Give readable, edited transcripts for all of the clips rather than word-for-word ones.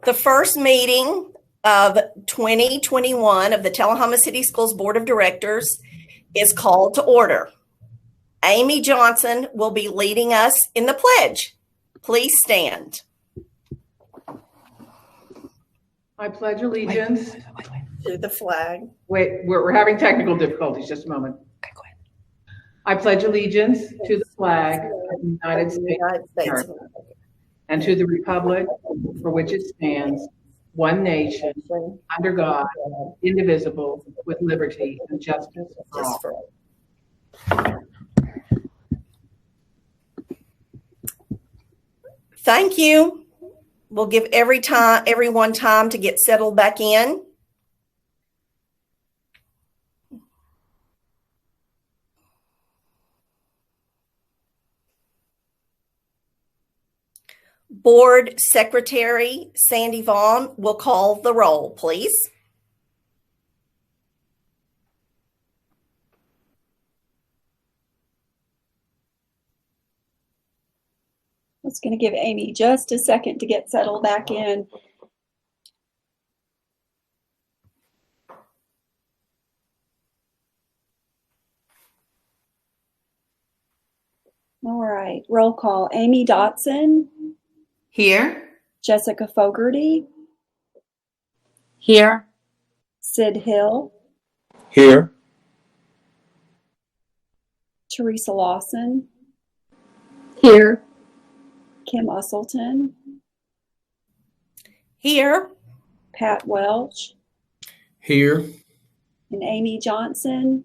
The first meeting of 2021 of the Tullahoma City Schools Board of Directors is called to order. Amy Johnson will be leading us in the pledge. Please stand. I pledge allegiance To the flag. Wait, we're having technical difficulties. Just a moment. Okay, go ahead. I pledge allegiance to the flag of the United States of America, and to the republic for which it stands, one nation, under God, indivisible, with liberty and justice for all. Thank you. We'll give everyone time to get settled back in. Board Secretary Sandy Vaughn will call the roll, please. I was going to give Amy just a second to get settled back in. All right, roll call. Amy Dotson. Here. Jessica Fogerty. Here. Sid Hill. Here. Teresa Lawson. Here. Kim Usselton. Here. Pat Welch. Here. And Amy Johnson.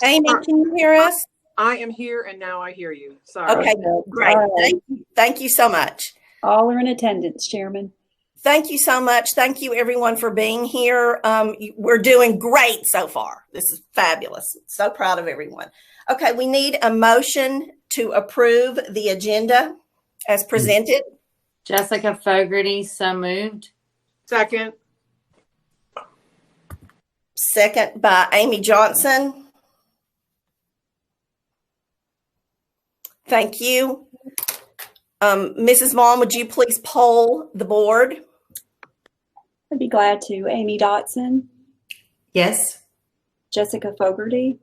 Amy, can you hear us? I am here, and now I hear you. Sorry. Okay, great. Thank you so much. All are in attendance, Chairman. Thank you so much. Thank you, everyone, for being here. We're doing great so far. This is fabulous. So proud of everyone. Okay, we need a motion to approve the agenda as presented. Jessica Fogerty, so moved. Second. Second by Amy Johnson. Thank you. Mrs. Vaughn, would you please poll the board? I'd be glad to. Amy Dotson. Yes. Jessica Fogerty.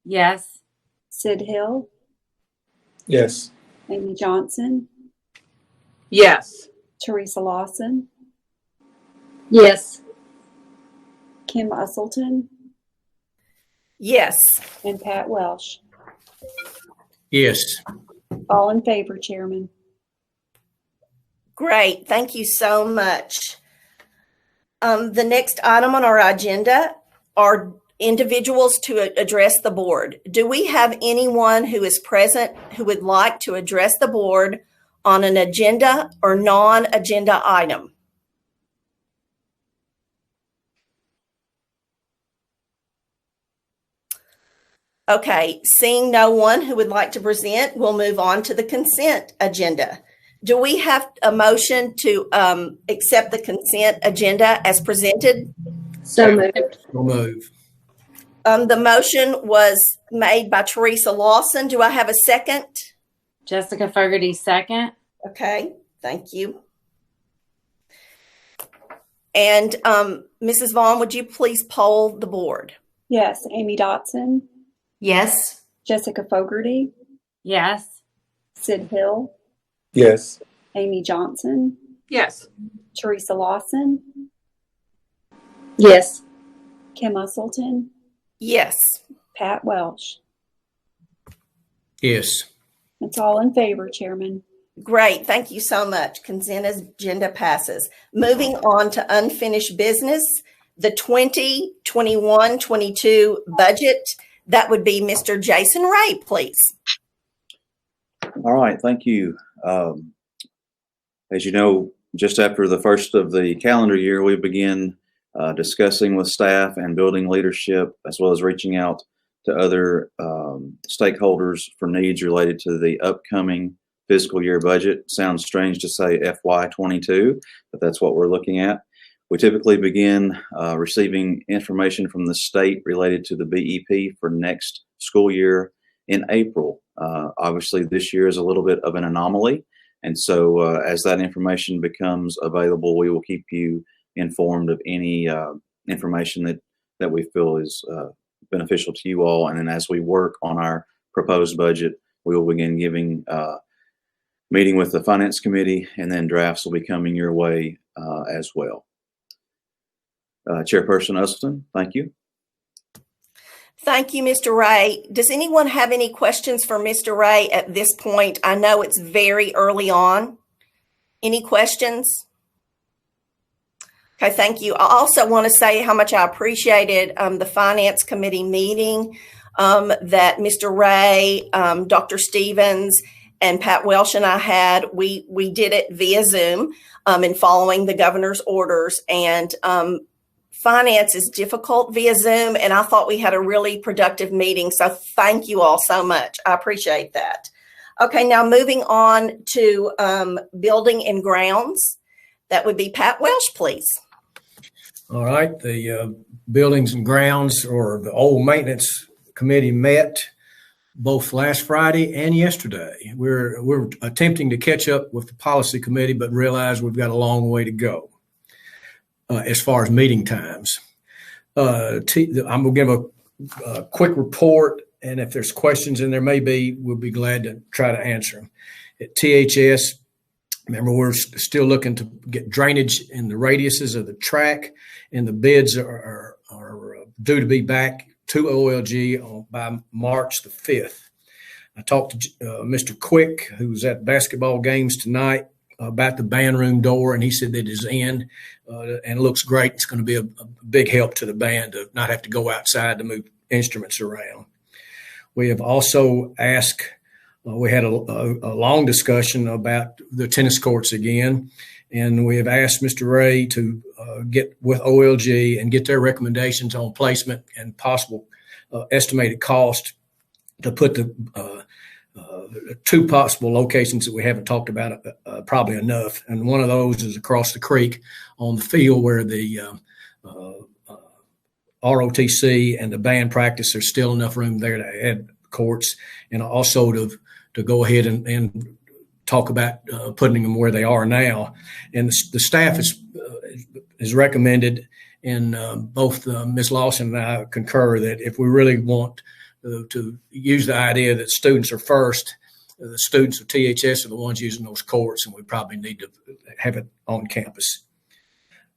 Yes. Sid Hill. Yes. Amy Johnson. Yes. Teresa Lawson. Yes. Kim Usselton. Yes. And Pat Welsh. Yes. All in favor, Chairman. Great. Thank you so much. The next item on our agenda are individuals to address the board. Do we have anyone who is present who would like to address the board on an agenda or non-agenda item? Okay, seeing no one who would like to present, we'll move on to the consent agenda. Do we have a motion to accept the consent agenda as presented? So moved. So move. The motion was made by Teresa Lawson. Do I have a second? Jessica Fogerty, second. Okay, thank you. And Mrs. Vaughn, would you please poll the board? Yes. Amy Dotson. Yes. Jessica Fogerty. Yes. Sid Hill. Yes. Amy Johnson. Yes. Teresa Lawson. Yes. Kim Usselton. Yes. Pat Welsh. Yes. That's all in favor, Chairman. Great. Thank you so much. Consent agenda passes. Moving on to unfinished business, the 2021-22 budget. That would be Mr. Jason Ray, please. All right, thank you. As you know, just after the first of the calendar year, we begin discussing with staff and building leadership, as well as reaching out to other stakeholders for needs related to the upcoming fiscal year budget. Sounds strange to say FY22, but that's what we're looking at. We typically begin receiving information from the state related to the BEP for next school year in April. Obviously, this year is a little bit of an anomaly. And so as that information becomes available, we will keep you informed of any information that we feel is beneficial to you all. And then as we work on our proposed budget, we will begin giving meeting with the Finance Committee, and then drafts will be coming your way as well. Chairperson Usleton, thank you. Thank you, Mr. Ray. Does anyone have any questions for Mr. Ray at this point? I know it's very early on. Any questions? Okay, thank you. I also want to say how much I appreciated the Finance Committee meeting that Mr. Ray, Dr. Stevens, and Pat Welsh and I had. We did it via Zoom in following the governor's orders, and finance is difficult via Zoom, and I thought we had a really productive meeting. So thank you all so much. I appreciate that. Okay, now moving on to building and grounds. That would be Pat Welsh, please. All right. The Buildings and Grounds, or the old Maintenance Committee, met both last Friday and yesterday. We're attempting to catch up with the Policy Committee, but realize we've got a long way to go as far as meeting times. I'm going to give a quick report, and if there's questions, and there may be, we'll be glad to try to answer them. At THS, remember, we're still looking to get drainage in the radiuses of the track, and the bids are due to be back to OLG by March the 5th. I talked to Mr. Quick, who's at basketball games tonight, about the band room door, and he said that it is in and it looks great. It's going to be a big help to the band to not have to go outside to move instruments around. We have also asked, we had a long discussion about the tennis courts again, and we have asked Mr. Ray to get with OLG and get their recommendations on placement and possible estimated cost to put the two possible locations that we haven't talked about probably enough. And one of those is across the creek on the field where the ROTC and the band practice. There's still enough room there to add courts, and also to go ahead and talk about putting them where they are now. And the staff is recommended, and both Ms. Lawson and I concur that if we really want to use the idea that students are first, the students of THS are the ones using those courts, and we probably need to have it on campus.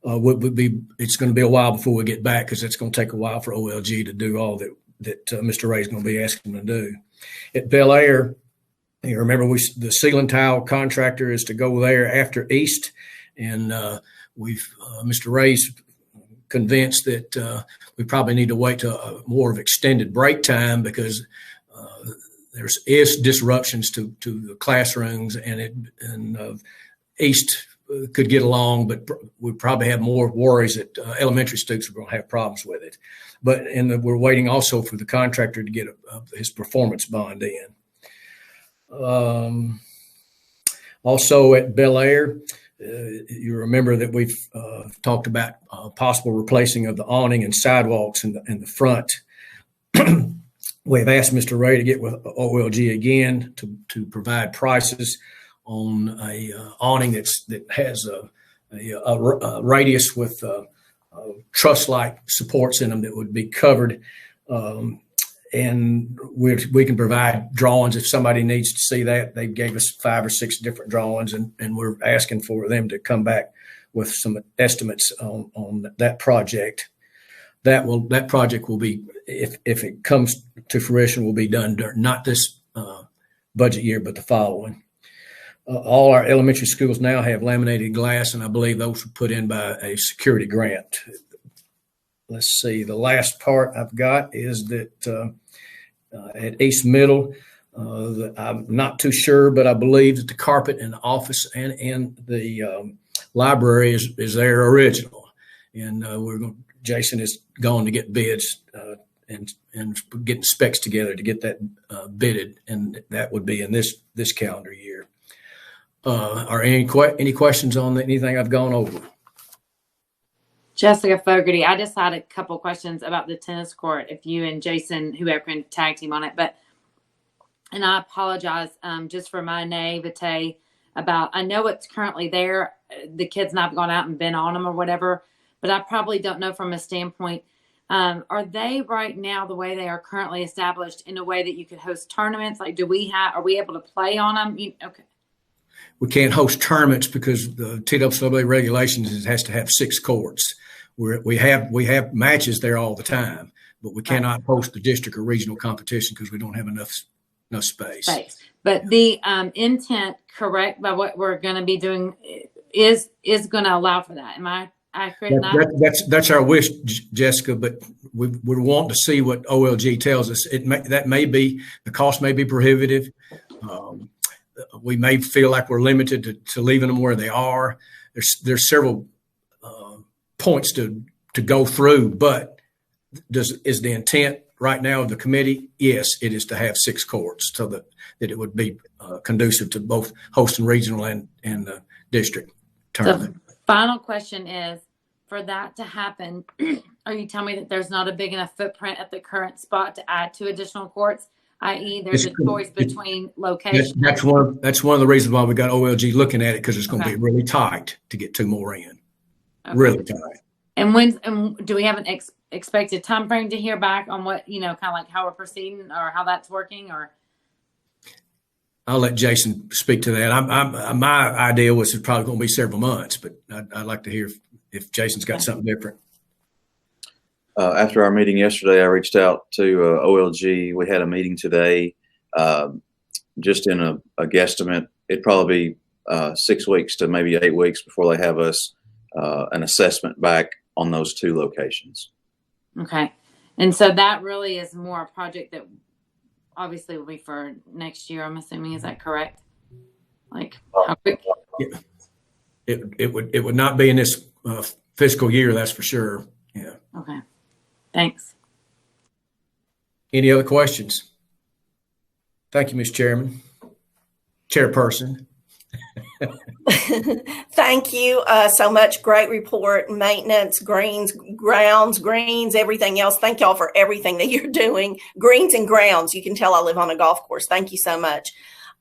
It's going to be a while before we get back, because it's going to take a while for OLG to do all that Mr. Ray is going to be asking them to do. At Bel Air, you remember the ceiling tile contractor is to go there after East, and Mr. Ray's convinced that we probably need to wait to more of extended break time, because there is disruptions to the classrooms, and East could get along, but we probably have more worries that elementary students are going to have problems with it. But we're waiting also for the contractor to get his performance bond in. Also at Bel Air, you remember that we've talked about possible replacing of the awning and sidewalks in the front. We've asked Mr. Ray to get with OLG again to provide prices on a awning that has a radius with truss-like supports in them that would be covered. And we can provide drawings if somebody needs to see that. They gave us 5 or 6 different drawings, and we're asking for them to come back with some estimates on that project. that project will be, if it comes to fruition, will be done not this budget year, but the following. All our elementary schools now have laminated glass, and I believe those were put in by a security grant. Let's see, the last part I've got is that at East Middle, I'm not too sure, but I believe that the carpet in the office and in the library is their original. And Jason is going to get bids and getting specs together to get that bidded, and that would be in this calendar year. Are any questions on anything I've gone over? Jessica Fogerty, I just had a couple questions about the tennis court. If you and Jason, whoever, can tag team on it, and I apologize just for my naivete about, I know it's currently there. The kids and I've gone out and been on them or whatever, but I probably don't know from a standpoint. Are they right now, the way they are currently established, in a way that you could host tournaments? Like, are we able to play on them? Okay. We can't host tournaments because the TWA regulations it has to have 6 courts. We have matches there all the time, but we cannot host the district or regional competition because we don't have enough space. But the intent, correct, by what we're going to be doing is going to allow for that. Am I accurate? That's our wish, Jessica, but we want to see what OLG tells us. That may be, the cost may be prohibitive. We may feel like we're limited to leaving them where they are. There's several points to go through, but is the intent right now of the committee? Yes, it is to have 6 courts so that it would be conducive to both hosting regional and district tournament. The final question is, for that to happen, are you telling me that there's not a big enough footprint at the current spot to add 2 additional courts? I.e., there's a choice between locations. That's one of the reasons why we got OLG looking at it, because it's going to be really tight to get 2 more in. Okay. Really tight. And do we have an expected time frame to hear back on what, kind of like how we're proceeding or how that's working? Or I'll let Jason speak to that. My idea was it's probably going to be several months, but I'd like to hear if Jason's got something different. After our meeting yesterday, I reached out to OLG. We had a meeting today, just in a guesstimate. It'd probably be 6 weeks to maybe 8 weeks before they have us an assessment back on those 2 locations. Okay. And so that really is more a project that obviously will be for next year, I'm assuming. Is that correct? Like, how quick? Yeah. It would not be in this fiscal year, that's for sure. Yeah. Okay. Thanks. Any other questions? Thank you, Ms. Chairperson. Thank you so much. Great report. Maintenance, greens, grounds, greens, everything else. Thank y'all for everything that you're doing. Greens and grounds. You can tell I live on a golf course. Thank you so much.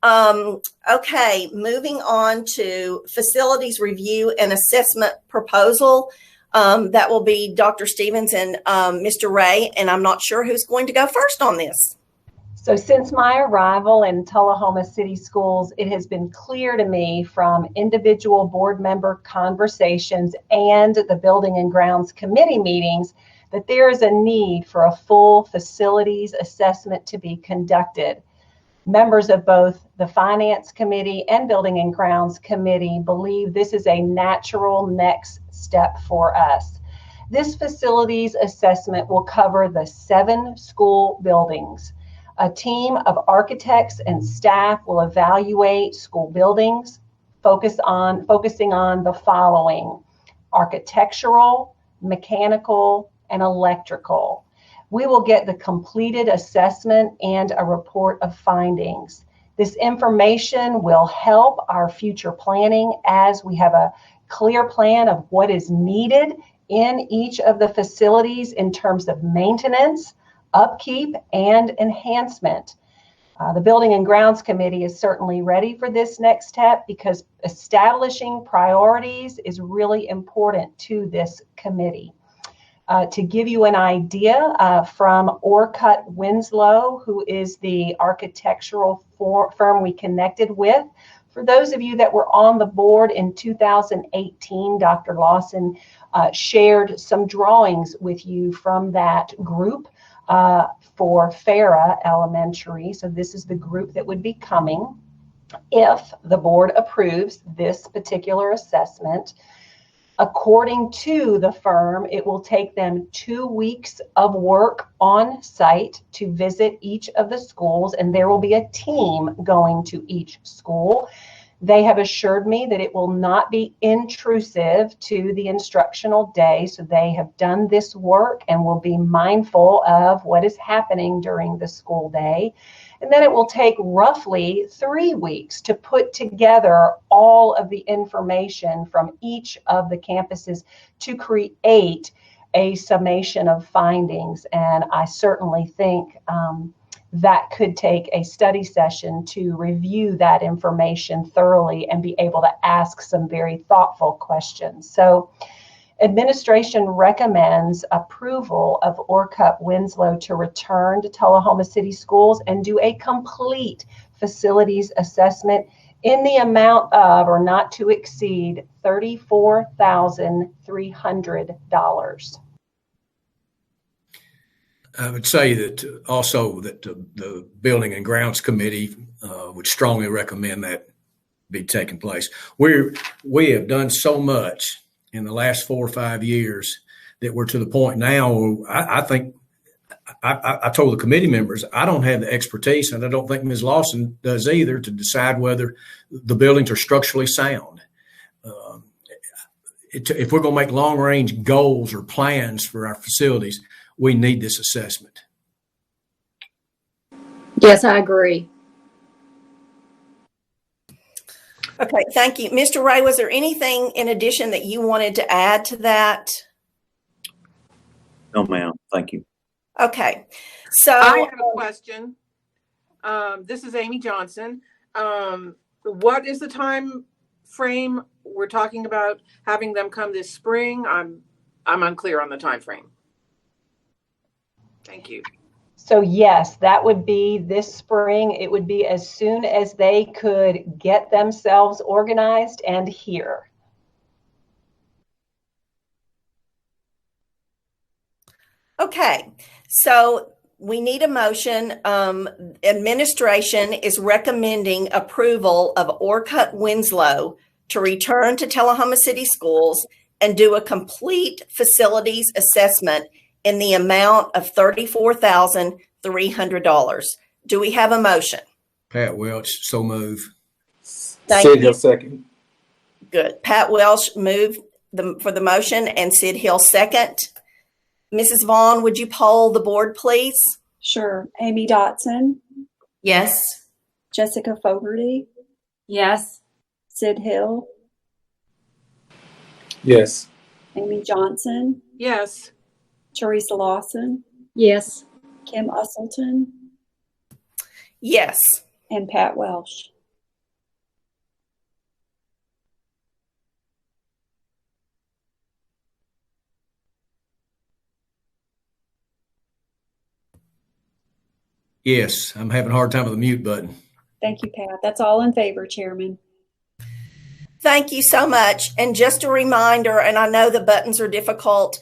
Okay, moving on to facilities review and assessment proposal. That will be Dr. Stevens and Mr. Ray, and I'm not sure who's going to go first on this. So since my arrival in Tullahoma City Schools, it has been clear to me from individual board member conversations and the Building and Grounds Committee meetings that there is a need for a full facilities assessment to be conducted. Members of both the Finance Committee and Building and Grounds Committee believe this is a natural next step for us. This facilities assessment will cover the 7 school buildings. A team of architects and staff will evaluate school buildings, focusing on the following: architectural, mechanical, and electrical. We will get the completed assessment and a report of findings. This information will help our future planning as we have a clear plan of what is needed in each of the facilities in terms of maintenance, upkeep, and enhancement. The Building and Grounds Committee is certainly ready for this next step because establishing priorities is really important to this committee. To give you an idea, from Orcutt Winslow, who is the architectural firm we connected with, for those of you that were on the board in 2018, Dr. Lawson shared some drawings with you from that group for Farah Elementary. So this is the group that would be coming if the board approves this particular assessment. According to the firm, it will take them 2 weeks of work on site to visit each of the schools, and there will be a team going to each school. They have assured me that it will not be intrusive to the instructional day, so they have done this work and will be mindful of what is happening during the school day. And then it will take roughly 3 weeks to put together all of the information from each of the campuses to create a summation of findings. And I certainly think that could take a study session to review that information thoroughly and be able to ask some very thoughtful questions. So administration recommends approval of Orcutt Winslow to return to Tullahoma City Schools and do a complete facilities assessment in the amount of, or not to exceed, $34,300. I would say that also that the Building and Grounds Committee would strongly recommend that be taking place. We have done so much in the last 4 or 5 years that we're to the point now where I think I told the committee members, I don't have the expertise, and I don't think Ms. Lawson does either, to decide whether the buildings are structurally sound. If we're going to make long range goals or plans for our facilities, we need this assessment. Yes, I agree. Okay, thank you. Mr. Ray, was there anything in addition that you wanted to add to that? No, ma'am. Thank you. Okay, so I have a question. This is Amy Johnson. What is the time frame we're talking about having them come this spring? I'm unclear on the time frame. Thank you. So yes, that would be this spring. It would be as soon as they could get themselves organized and here. okay, so we need a motion. Administration is recommending approval of Orcutt Winslow to return to Tullahoma City Schools and do a complete facilities assessment in the amount of $34,300. Do we have a motion? Pat Welch, so move. Thank Sid you. Hill second. Good. Pat Welch moved for the motion and Sid Hill second. Mrs. Vaughn, would you poll the board, please? Sure. Amy Dotson, Yes. Jessica Fogerty, Yes. Sid Hill, Yes. Amy Johnson, Yes. Teresa Lawson, Yes. Kim Usselton, Yes. and Pat Welsh. Yes, I'm having a hard time with the mute button. Thank you, Pat. That's all in favor, Chairman. Thank you so much. And just a reminder, and I know the buttons are difficult,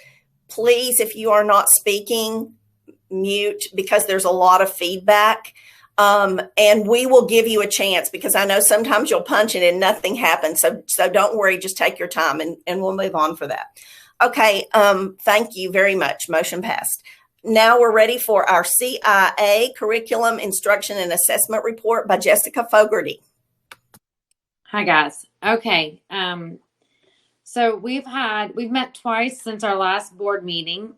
please, if you are not speaking, mute, because there's a lot of feedback. And we will give you a chance, because I know sometimes you'll punch it and nothing happens. So don't worry, just take your time and we'll move on for that. Okay, thank you very much. Motion passed. Now we're ready for our CIA Curriculum, Instruction, and Assessment Report by Jessica Fogerty. Hi guys. Okay. So we've met twice since our last board meeting.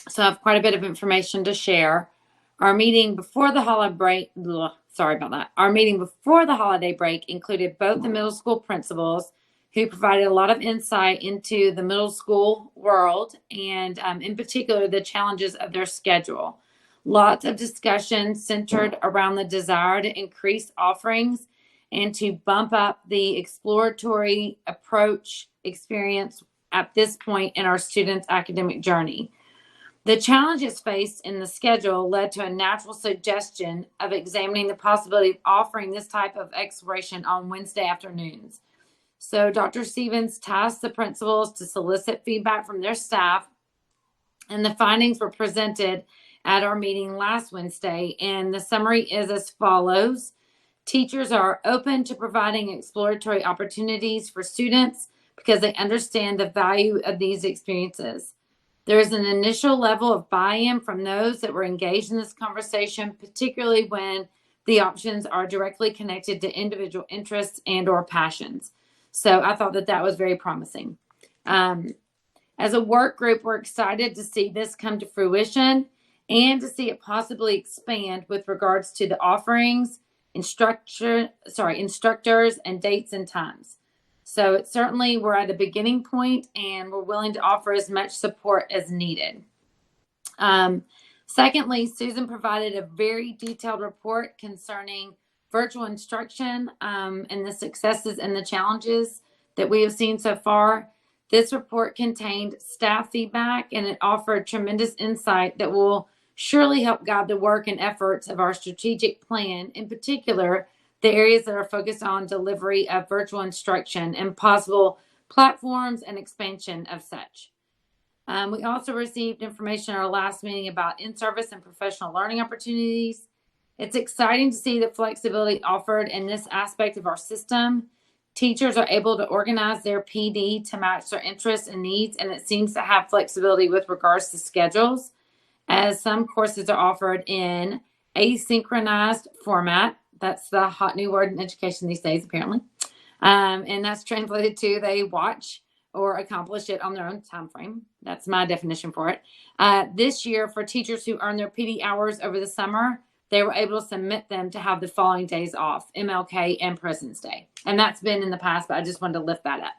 So I have quite a bit of information to share. Our meeting before the holiday break, Our meeting before the holiday break included both the middle school principals, who provided a lot of insight into the middle school world and in particular the challenges of their schedule. Lots of discussion centered around the desire to increase offerings and to bump up the exploratory approach experience at this point in our students' academic journey. The challenges faced in the schedule led to a natural suggestion of examining the possibility of offering this type of exploration on Wednesday afternoons. So Dr. Stevens tasked the principals to solicit feedback from their staff, and the findings were presented at our meeting last Wednesday. And the summary is as follows. Teachers are open to providing exploratory opportunities for students because they understand the value of these experiences. There is an initial level of buy-in from those that were engaged in this conversation, particularly when the options are directly connected to individual interests and or passions. So I thought that that was very promising. As a work group, we're excited to see this come to fruition and to see it possibly expand with regards to the offerings, instructors, and dates and times. So it's certainly, we're at a beginning point and we're willing to offer as much support as needed. Secondly, Susan provided a very detailed report concerning virtual instruction and the successes and the challenges that we have seen so far. This report contained staff feedback and it offered tremendous insight that will surely help guide the work and efforts of our strategic plan, in particular, the areas that are focused on delivery of virtual instruction and possible platforms and expansion of such. We also received information at our last meeting about in-service and professional learning opportunities. It's exciting to see the flexibility offered in this aspect of our system. Teachers are able to organize their PD to match their interests and needs, and it seems to have flexibility with regards to schedules, as some courses are offered in asynchronized format. That's the hot new word in education these days, apparently. And that's translated to they watch or accomplish it on their own time frame. That's my definition for it. This year, for teachers who earn their PD hours over the summer, they were able to submit them to have the following days off, MLK and President's Day. And that's been in the past, but I just wanted to lift that up.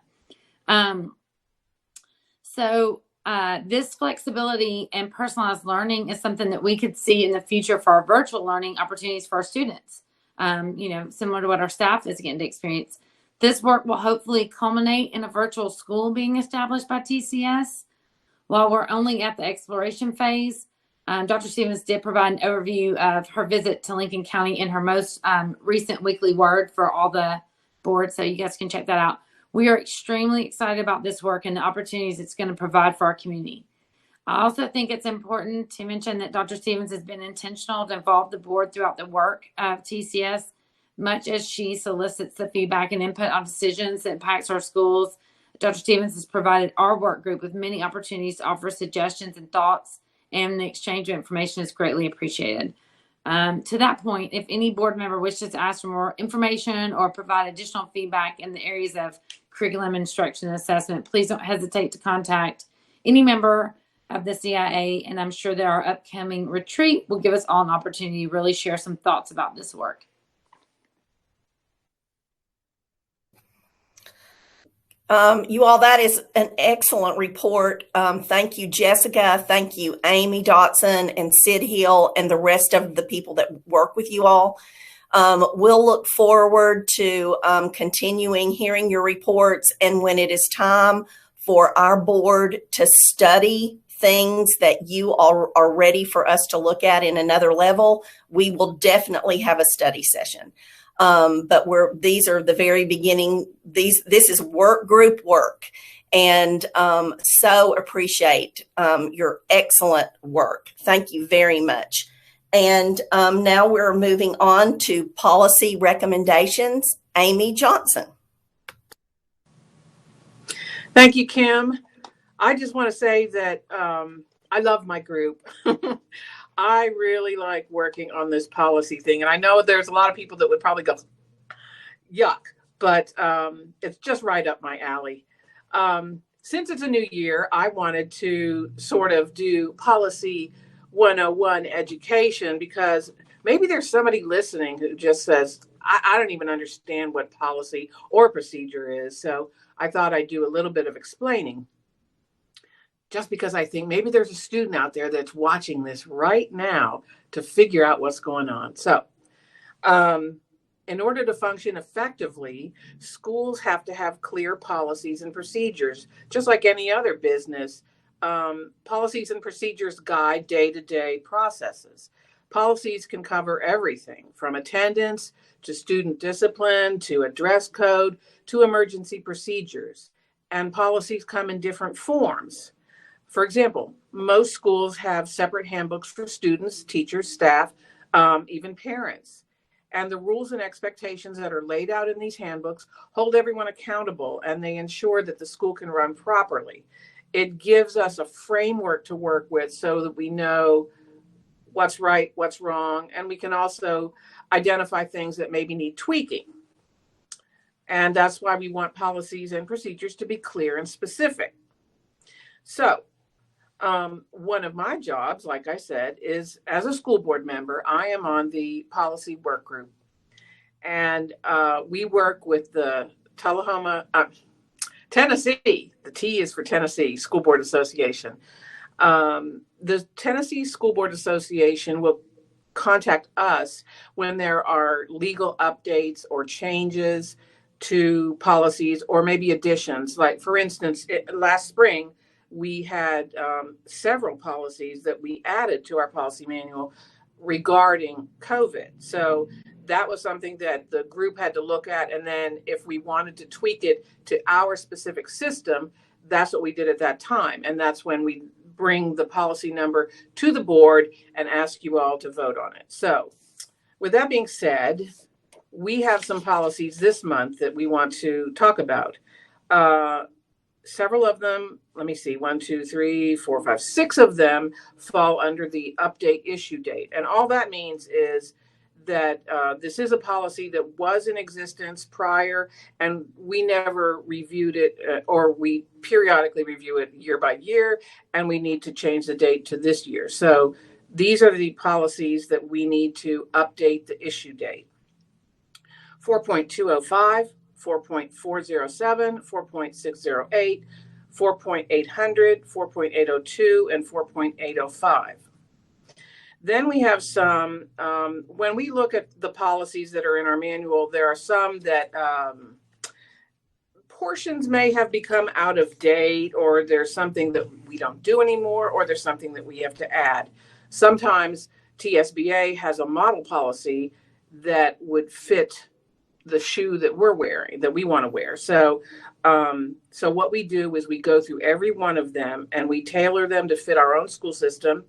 This flexibility and personalized learning is something that we could see in the future for our virtual learning opportunities for our students, similar to what our staff is getting to experience. This work will hopefully culminate in a virtual school being established by TCS. While we're only at the exploration phase, Dr. Stevens did provide an overview of her visit to Lincoln County in her most recent weekly word for all the boards, so you guys can check that out. We are extremely excited about this work and the opportunities it's going to provide for our community. I also think it's important to mention that Dr. Stevens has been intentional to involve the board throughout the work of TCS, much as she solicits the feedback and input on decisions that impacts our schools. Dr. Stevens has provided our work group with many opportunities to offer suggestions and thoughts, and the exchange of information is greatly appreciated. To that point, if any board member wishes to ask for more information or provide additional feedback in the areas of curriculum, instruction, and assessment, please don't hesitate to contact any member of the CIA, and I'm sure that our upcoming retreat will give us all an opportunity to really share some thoughts about this work. You all, that is an excellent report. Thank you, Jessica. Thank you, Amy Dotson and Sid Hill and the rest of the people that work with you all. We'll look forward to continuing hearing your reports. And when it is time for our board to study things that you are ready for us to look at in another level, we will definitely have a study session. But these are the very beginning. This is work group work, and so appreciate your excellent work. Thank you very much. And now we're moving on to policy recommendations. Amy Johnson. Thank you, Kim. I just want to say that I love my group. I really like working on this policy thing. And I know there's a lot of people that would probably go, yuck, but it's just right up my alley. Since it's a new year, I wanted to sort of do policy 101 education, because maybe there's somebody listening who just says, I don't even understand what policy or procedure is. So I thought I'd do a little bit of explaining, just because I think maybe there's a student out there that's watching this right now to figure out what's going on. So in order to function effectively, schools have to have clear policies and procedures, just like any other business. Policies and procedures guide day-to-day processes. Policies can cover everything from attendance to student discipline to a dress code to emergency procedures. And policies come in different forms. For example, most schools have separate handbooks for students, teachers, staff, even parents. And the rules and expectations that are laid out in these handbooks hold everyone accountable, and they ensure that the school can run properly. It gives us a framework to work with so that we know what's right, what's wrong, and we can also identify things that maybe need tweaking. And that's why we want policies and procedures to be clear and specific. So, one of my jobs, like I said, is as a school board member, I am on the policy work group. And we work with the Tullahoma, Tennessee, the T is for Tennessee, School Board Association. The Tennessee School Board Association will contact us when there are legal updates or changes to policies or maybe additions. Like, for instance, last spring, we had several policies that we added to our policy manual regarding COVID. So that was something that the group had to look at. And then if we wanted to tweak it to our specific system, that's what we did at that time. And that's when we bring the policy number to the board and ask you all to vote on it. So with that being said, we have some policies this month that we want to talk about. Several of them, let me see, 1, 2, 3, 4, 5, 6 of them fall under the update issue date. And all that means is that this is a policy that was in existence prior, and we never reviewed it, or we periodically review it year by year, and we need to change the date to this year. So these are the policies that we need to update the issue date. 4.205, 4.407, 4.608, 4.800, 4.802, and 4.805. Then we have some, when we look at the policies that are in our manual, there are some that portions may have become out of date, or there's something that we don't do anymore, or there's something that we have to add. Sometimes TSBA has a model policy that would fit the shoe that we're wearing, that we want to wear. So what we do is we go through every one of them and we tailor them to fit our own school system,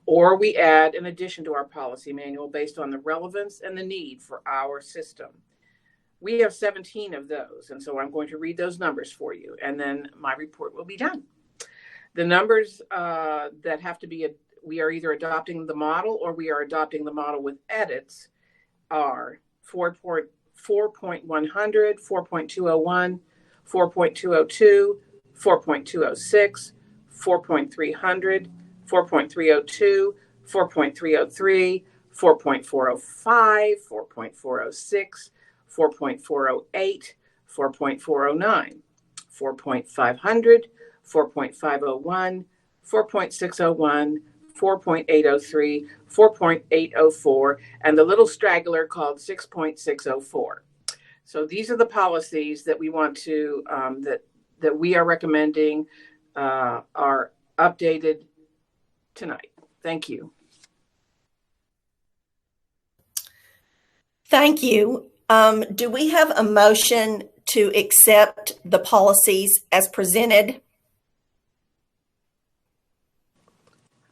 or we add an addition to our policy manual based on the relevance and the need for our system. We have 17 of those, and so I'm going to read those numbers for you, and then my report will be done. The numbers that have to be, we are either adopting the model or we are adopting the model with edits, are 4.100, 4.201, 4.202, 4.206, 4.300, 4.302, 4.303, 4.405, 4.406, 4.408, 4.409, 4.500, 4.501, 4.601, 4.803, 4.804, and the little straggler called 6.604. So these are the policies that we want to, that we are recommending are updated tonight. Thank you. Thank you. Do we have a motion to accept the policies as presented?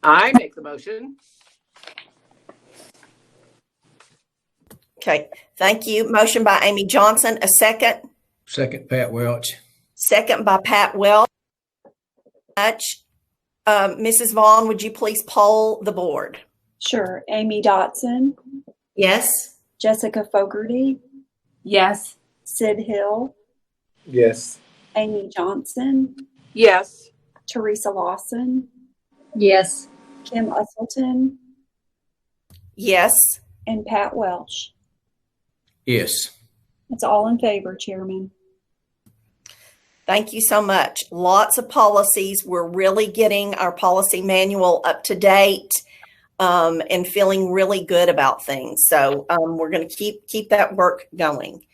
I make the motion. Okay, thank you. Motion by Amy Johnson, a second. Second, Pat Welch. Second by Pat Welch. Mrs. Vaughn, would you please poll the board? Sure. Amy Dotson, Yes. Jessica Fogerty, Yes. Sid Hill, Yes. Amy Johnson, Yes. Teresa Lawson, Yes. Kim Usselton, Yes. and Pat Welch. Yes. It's all in favor, Chairman. Thank you so much. Lots of policies. We're really getting our policy manual up to date and feeling really good about things. So we're going to keep that work going.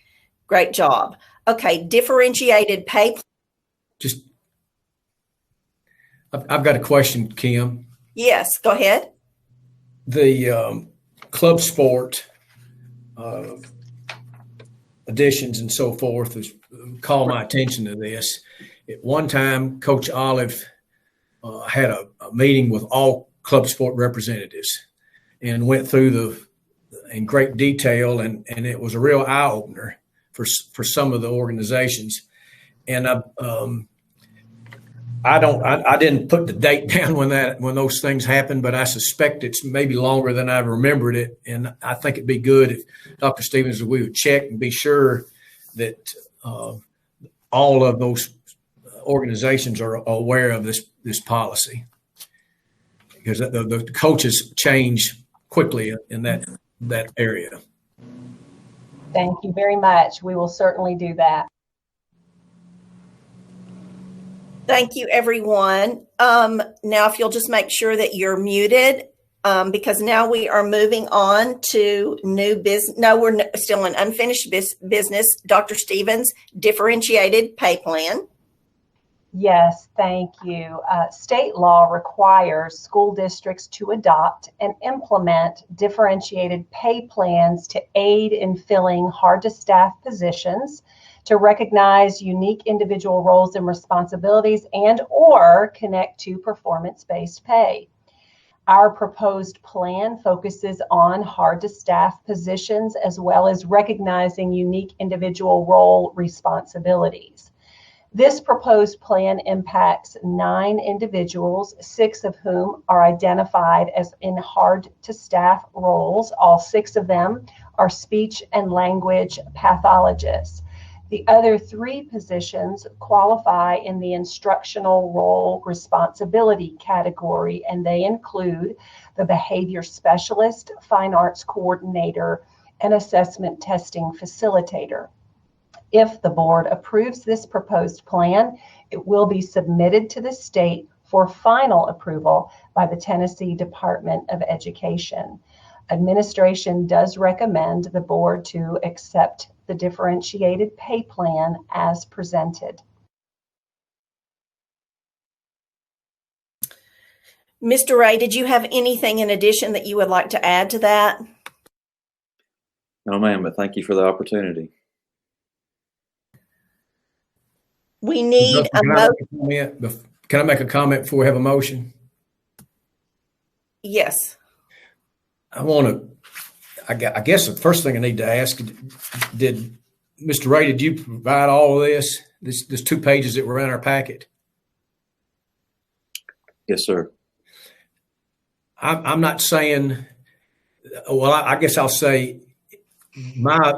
Great job. Okay, differentiated pay. Just, I've got a question, Kim. Yes, go ahead. the club sport additions and so forth has called my attention to this. At one time, Coach Olive had a meeting with all club sport representatives and went through in great detail, and it was a real eye opener for some of the organizations. And I didn't put the date down when those things happened, but I suspect it's maybe longer than I remembered it. And I think it'd be good if Dr. Stevens, if we would check and be sure that all of those organizations are aware of this policy, because the coaches change quickly in that area. Thank you very much. We will certainly do that. Thank you, everyone. Now, if you'll just make sure that you're muted, because now we are moving on to new business. No, we're still in unfinished business. Dr. Stevens, differentiated pay plan. Yes, thank you. State law requires school districts to adopt and implement differentiated pay plans to aid in filling hard-to-staff positions, to recognize unique individual roles and responsibilities, and/or connect to performance-based pay. Our proposed plan focuses on hard-to-staff positions as well as recognizing unique individual role responsibilities. This proposed plan impacts 9 individuals, 6 of whom are identified as in hard-to-staff roles. All 6 of them are speech and language pathologists. The other 3 positions qualify in the instructional role responsibility category, and they include the behavior specialist, fine arts coordinator, and assessment testing facilitator. If the board approves this proposed plan, it will be submitted to the state for final approval by the Tennessee Department of Education. Administration does recommend the board to accept the differentiated pay plan as presented. Mr. Ray, did you have anything in addition that you would like to add to that? No, ma'am, but thank you for the opportunity. We need a motion. Can I make a comment before we have a motion? Yes. I guess the first thing I need to ask, did Mr. Ray, did you provide all of this? There's 2 pages that were in our packet. Yes, sir. I'm not saying, well, I guess I'll say my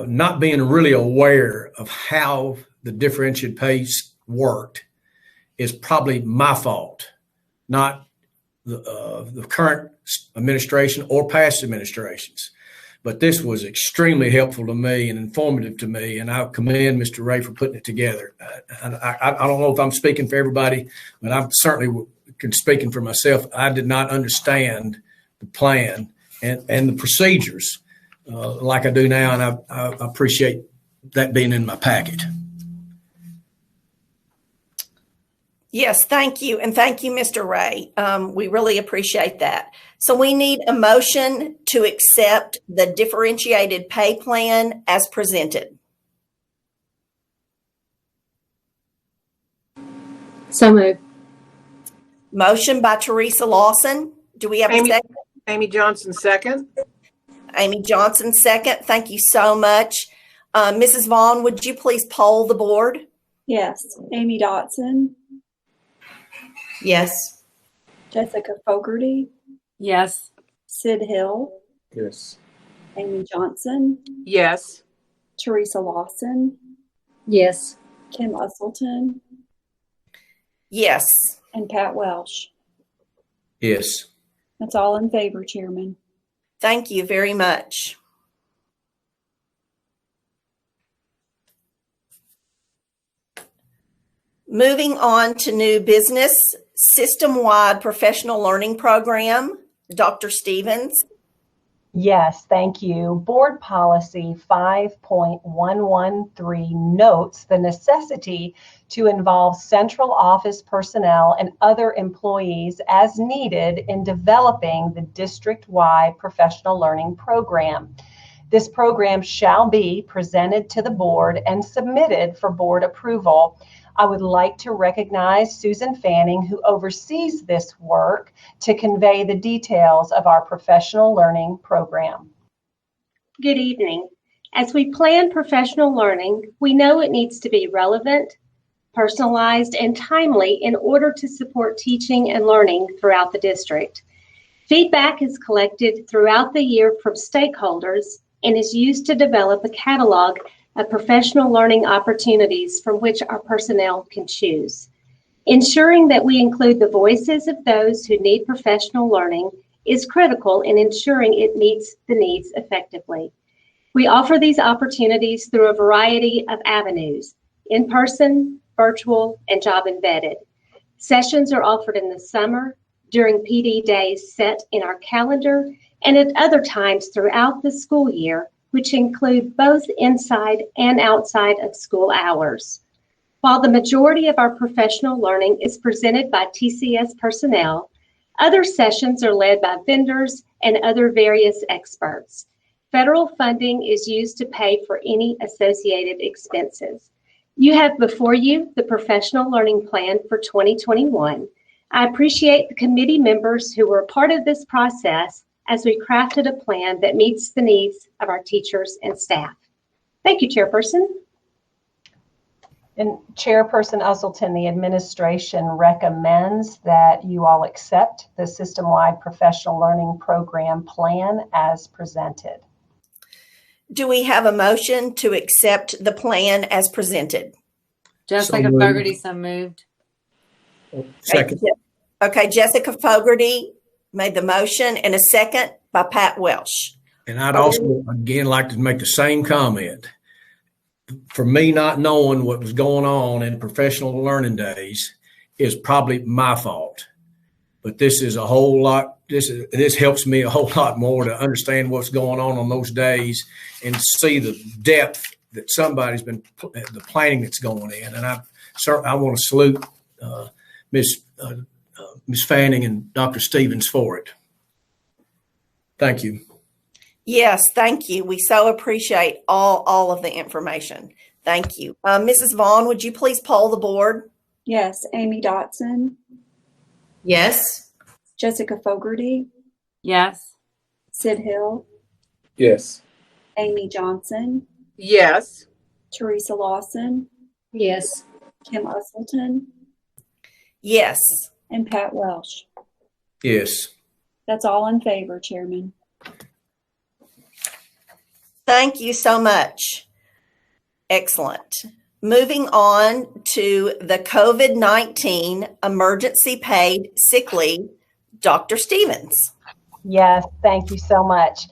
not being really aware of how the differentiated pays worked is probably my fault, not the current administration or past administrations. But this was extremely helpful to me and informative to me, and I commend Mr. Ray for putting it together. I don't know if I'm speaking for everybody, but I'm certainly speaking for myself. I did not understand the plan and the procedures like I do now, and I appreciate that being in my packet. Yes, thank you. And thank you, Mr. Ray. We really appreciate that. So we need a motion to accept the differentiated pay plan as presented. So moved. Motion by Teresa Lawson. Do we have a second? Amy Johnson, second. Amy Johnson, second. Thank you so much. Mrs. Vaughn, would you please poll the board? Yes. Amy Dotson, Yes. Jessica Fogerty, Yes. Sid Hill, Yes. Amy Johnson, Yes. Teresa Lawson, Yes. Kim Usselton, Yes. and Pat Welsh. Yes. That's all in favor, Chairman. Thank you very much. Moving on to new business, system-wide professional learning program. Dr. Stevens. Yes, thank you. Board Policy 5.113 notes the necessity to involve central office personnel and other employees as needed in developing the district-wide professional learning program. This program shall be presented to the board and submitted for board approval. I would like to recognize Susan Fanning, who oversees this work, to convey the details of our professional learning program. Good evening. As we plan professional learning, we know it needs to be relevant, personalized, and timely in order to support teaching and learning throughout the district. Feedback is collected throughout the year from stakeholders and is used to develop a catalog of professional learning opportunities from which our personnel can choose. Ensuring that we include the voices of those who need professional learning is critical in ensuring it meets the needs effectively. We offer these opportunities through a variety of avenues: in-person, virtual, and job embedded. Sessions are offered in the summer, during PD days set in our calendar, and at other times throughout the school year, which include both inside and outside of school hours. While the majority of our professional learning is presented by TCS personnel, other sessions are led by vendors and other various experts. Federal funding is used to pay for any associated expenses. You have before you the professional learning plan for 2021. I appreciate the committee members who were a part of this process as we crafted a plan that meets the needs of our teachers and staff. Thank you, Chairperson. And Chairperson Usselton, the administration recommends that you all accept the system-wide professional learning program plan as presented. Do we have a motion to accept the plan as presented? Jessica moved. Fogerty, so moved. Second. Okay, Jessica Fogerty made the motion, and a second by Pat Welsh. And I'd also, again, like to make the same comment. For me, not knowing what was going on in professional learning days is probably my fault. But this is a whole lot, this helps me a whole lot more to understand what's going on those days and see the depth that somebody's been, the planning that's going in. And I want to salute Ms. Fanning and Dr. Stevens for it. Thank you. Yes, thank you. We so appreciate all of the information. Thank you. Mrs. Vaughn, would you please poll the board? Yes, Amy Dotson, Yes. Jessica Fogerty, Yes. Sid Hill, Yes. Amy Johnson, Yes. Teresa Lawson, Yes. Kim Usselton, Yes. and Pat Welsh. Yes. That's all in favor, Chairman. Thank you so much. Excellent. Moving on to the COVID-19 emergency paid sick leave, Dr. Stevens. Yes, thank you so much.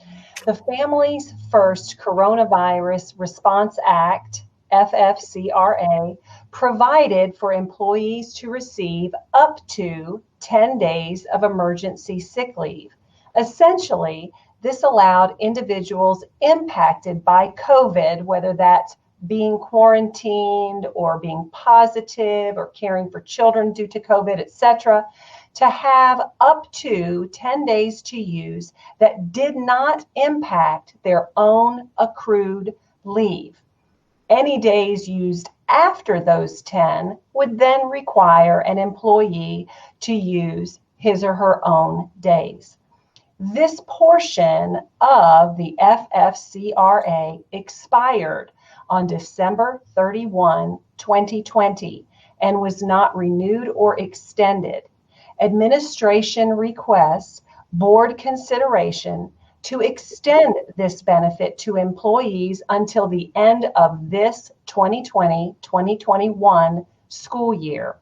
The Families First Coronavirus Response Act, FFCRA, provided for employees to receive up to 10 days of emergency sick leave. Essentially, this allowed individuals impacted by COVID, whether that's being quarantined or being positive or caring for children due to COVID, etc., to have up to 10 days to use that did not impact their own accrued leave. Any days used after those 10 would then require an employee to use his or her own days. This portion of the FFCRA expired on December 31, 2020, and was not renewed or extended. Administration requests board consideration to extend this benefit to employees until the end of this 2020-2021 school year.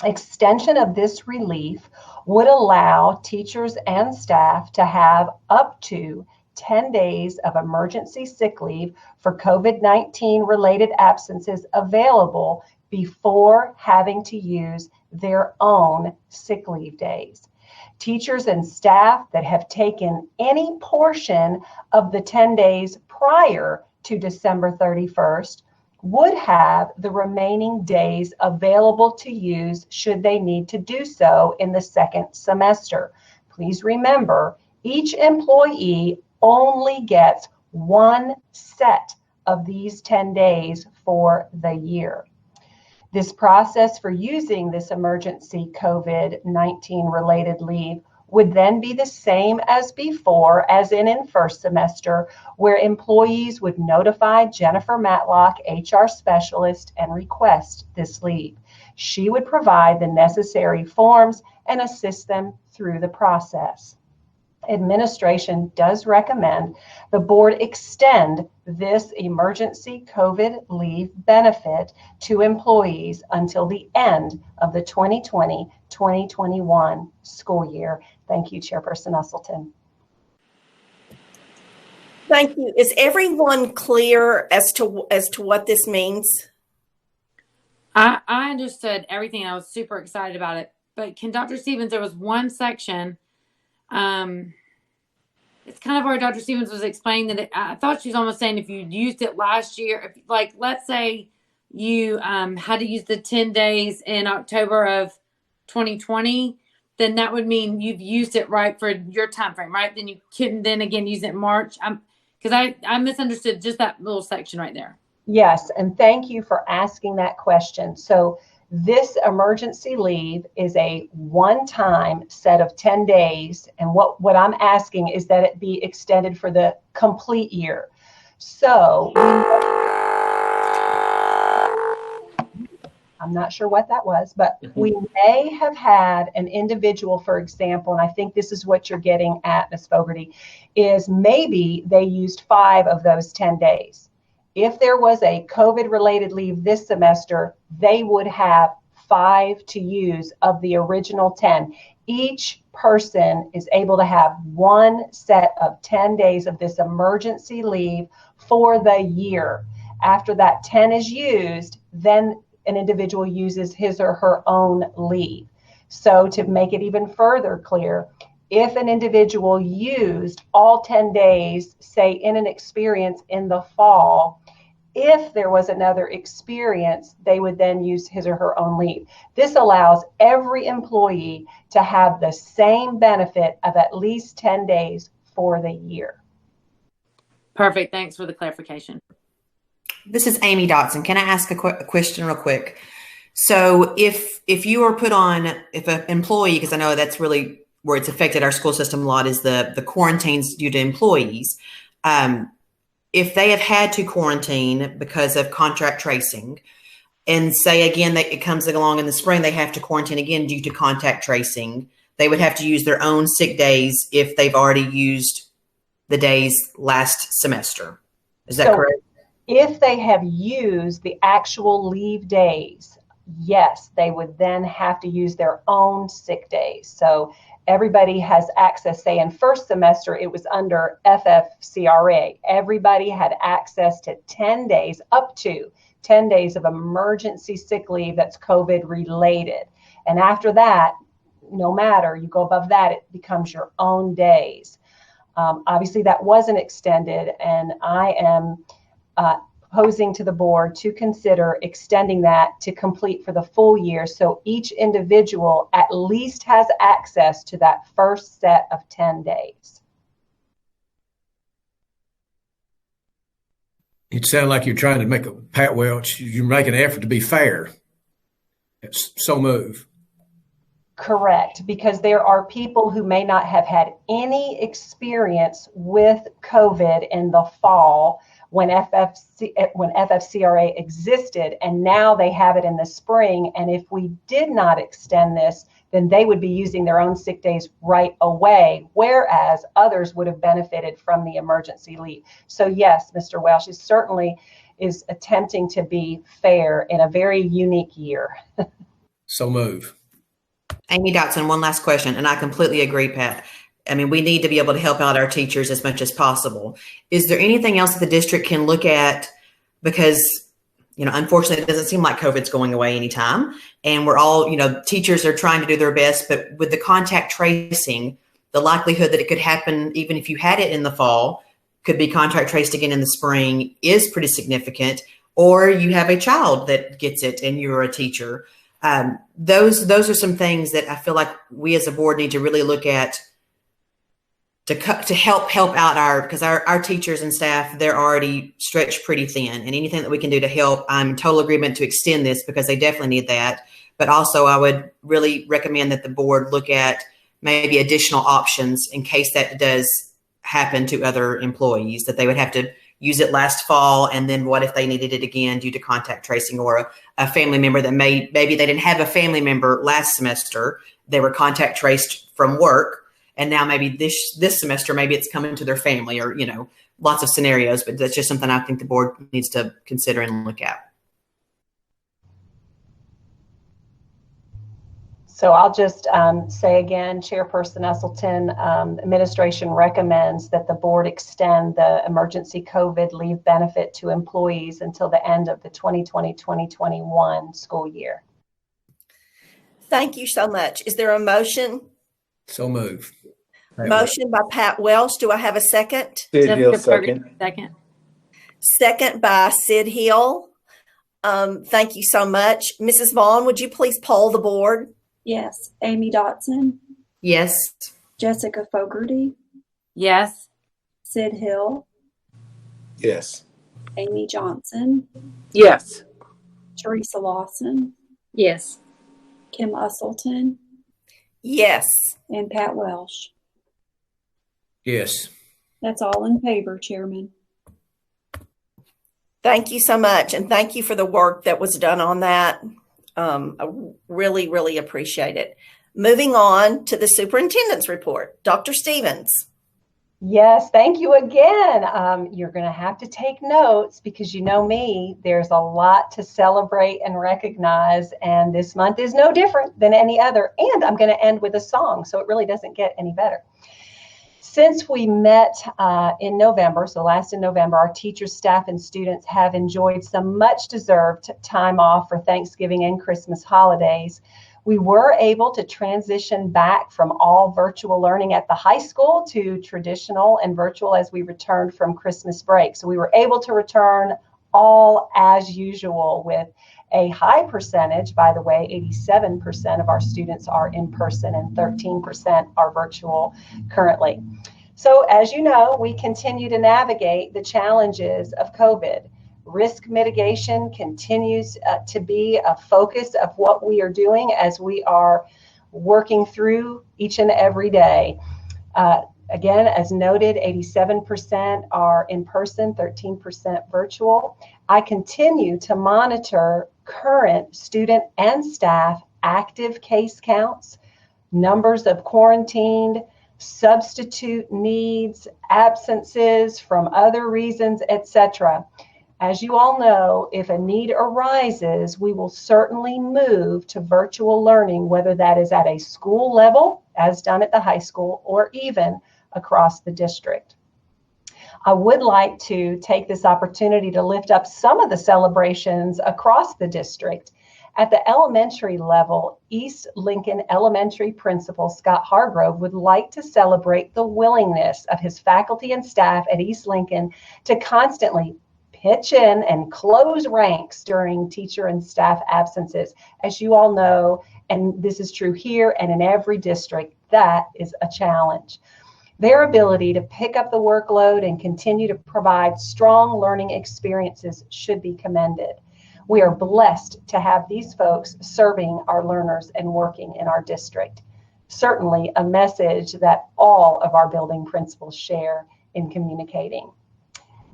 Extension of this relief would allow teachers and staff to have up to 10 days of emergency sick leave for COVID-19 related absences available before having to use their own sick leave days. Teachers and staff that have taken any portion of the 10 days prior to December 31st would have the remaining days available to use should they need to do so in the second semester. Please remember, each employee only gets one set of these 10 days for the year. This process for using this emergency COVID-19 related leave would then be the same as before, as in first semester, where employees would notify Jennifer Matlock, HR specialist, and request this leave. She would provide the necessary forms and assist them through the process. Administration does recommend the board extend this emergency COVID leave benefit to employees until the end of the 2020-2021 school year. Thank you, Chairperson Usselton. Thank you. Is everyone clear as to what this means? I understood everything. I was super excited about it. But can Dr. Stevens, there was one section, it's kind of where Dr. Stevens was explaining that I thought she was almost saying if you used it last year, if, like, let's say you had to use the 10 days in October of 2020, then that would mean you've used it right for your time frame, right? Then you couldn't then again use it in March. Because I misunderstood just that little section right there. Yes, and thank you for asking that question. So this emergency leave is a one-time set of 10 days. And what I'm asking is that it be extended for the complete year. So I'm not sure what that was, but we may have had an individual, for example, and I think this is what you're getting at, Ms. Fogerty, is maybe they used 5 of those 10 days. If there was a COVID-related leave this semester, they would have 5 to use of the original 10. Each person is able to have one set of 10 days of this emergency leave for the year. After that 10 is used, then an individual uses his or her own leave. So to make it even further clear, if an individual used all 10 days, say in an experience in the fall, if there was another experience, they would then use his or her own leave. This allows every employee to have the same benefit of at least 10 days for the year. Perfect. Thanks for the clarification. This is Amy Dotson. Can I ask a question real quick? So if you are put on, if an employee, because I know that's really where it's affected our school system a lot, is the quarantines due to employees. If they have had to quarantine because of contact tracing, and say again that it comes along in the spring, they have to quarantine again due to contact tracing, they would have to use their own sick days if they've already used the days last semester. Is that correct? If they have used the actual leave days, yes, they would then have to use their own sick days. So everybody has access. Say in first semester, it was under FFCRA. Everybody had access to 10 days, up to 10 days of emergency sick leave that's COVID related. And after that, no matter, you go above that, it becomes your own days. Obviously, that wasn't extended, and I am proposing to the board to consider extending that to complete for the full year, so each individual at least has access to that first set of 10 days. It sounds like you're trying to make Pat Welch, you're making an effort to be fair. So move. Correct, because there are people who may not have had any experience with COVID in the fall when FFCRA existed, and now they have it in the spring. And if we did not extend this, then they would be using their own sick days right away, whereas others would have benefited from the emergency leave. So yes, Mr. Welsh certainly is attempting to be fair in a very unique year. So move. Amy Dotson, one last question, and I completely agree, Pat. I mean, we need to be able to help out our teachers as much as possible. Is there anything else that the district can look at? Because Unfortunately, it doesn't seem like COVID's going away anytime. And we're all, teachers are trying to do their best, but with the contact tracing, the likelihood that it could happen, even if you had it in the fall, could be contact traced again in the spring is pretty significant. Or you have a child that gets it and you're a teacher. Those are some things that I feel like we as a board need to really look at to help out because our teachers and staff, they're already stretched pretty thin, and anything that we can do to help, I'm in total agreement to extend this because they definitely need that. But also I would really recommend that the board look at maybe additional options in case that does happen to other employees, that they would have to use it last fall. And then what if they needed it again due to contact tracing, or a family member that maybe they didn't have a family member last semester, they were contact traced from work. And now maybe this semester, maybe it's coming to their family, or, lots of scenarios, but that's just something I think the board needs to consider and look at. So I'll just say again, Chairperson Esselton, administration recommends that the board extend the emergency COVID leave benefit to employees until the end of the 2020-2021 school year. Thank you so much. Is there a motion? So move. Motion by Pat Welsh. Do I have a second? Sid Hill, second. Second by Sid Hill. Thank you so much. Mrs. Vaughn, would you please poll the board? Yes. Amy Dotson. Yes. Jessica Fogerty. Yes. Sid Hill. Yes. Amy Johnson. Yes. Teresa Lawson. Yes. Kim Usselton. Yes. And Pat Welsh. Yes. That's all in favor, Chairman. Thank you so much. And thank you for the work that was done on that. I really, really appreciate it. Moving on to the superintendent's report. Dr. Stevens. Yes, thank you again. You're going to have to take notes because you know me, there's a lot to celebrate and recognize, and this month is no different than any other. And I'm going to end with a song, so it really doesn't get any better. Since we met in November, so last in November, our teachers, staff, and students have enjoyed some much-deserved time off for Thanksgiving and Christmas holidays. We were able to transition back from all virtual learning at the high school to traditional and virtual as we returned from Christmas break. So we were able to return all as usual with a high percentage. By the way, 87% of our students are in person and 13% are virtual currently. So as you know, we continue to navigate the challenges of COVID. Risk mitigation continues to be a focus of what we are doing as we are working through each and every day. Again, as noted, 87% are in person, 13% virtual. I continue to monitor current student and staff active case counts, numbers of quarantined, substitute needs, absences from other reasons, etc. As you all know, if a need arises, we will certainly move to virtual learning, whether that is at a school level, as done at the high school, or even across the district. I would like to take this opportunity to lift up some of the celebrations across the district. At the elementary level, East Lincoln Elementary Principal Scott Hargrove would like to celebrate the willingness of his faculty and staff at East Lincoln to constantly pitch in and close ranks during teacher and staff absences. As you all know, and this is true here and in every district, that is a challenge. Their ability to pick up the workload and continue to provide strong learning experiences should be commended. We are blessed to have these folks serving our learners and working in our district. Certainly a message that all of our building principals share in communicating.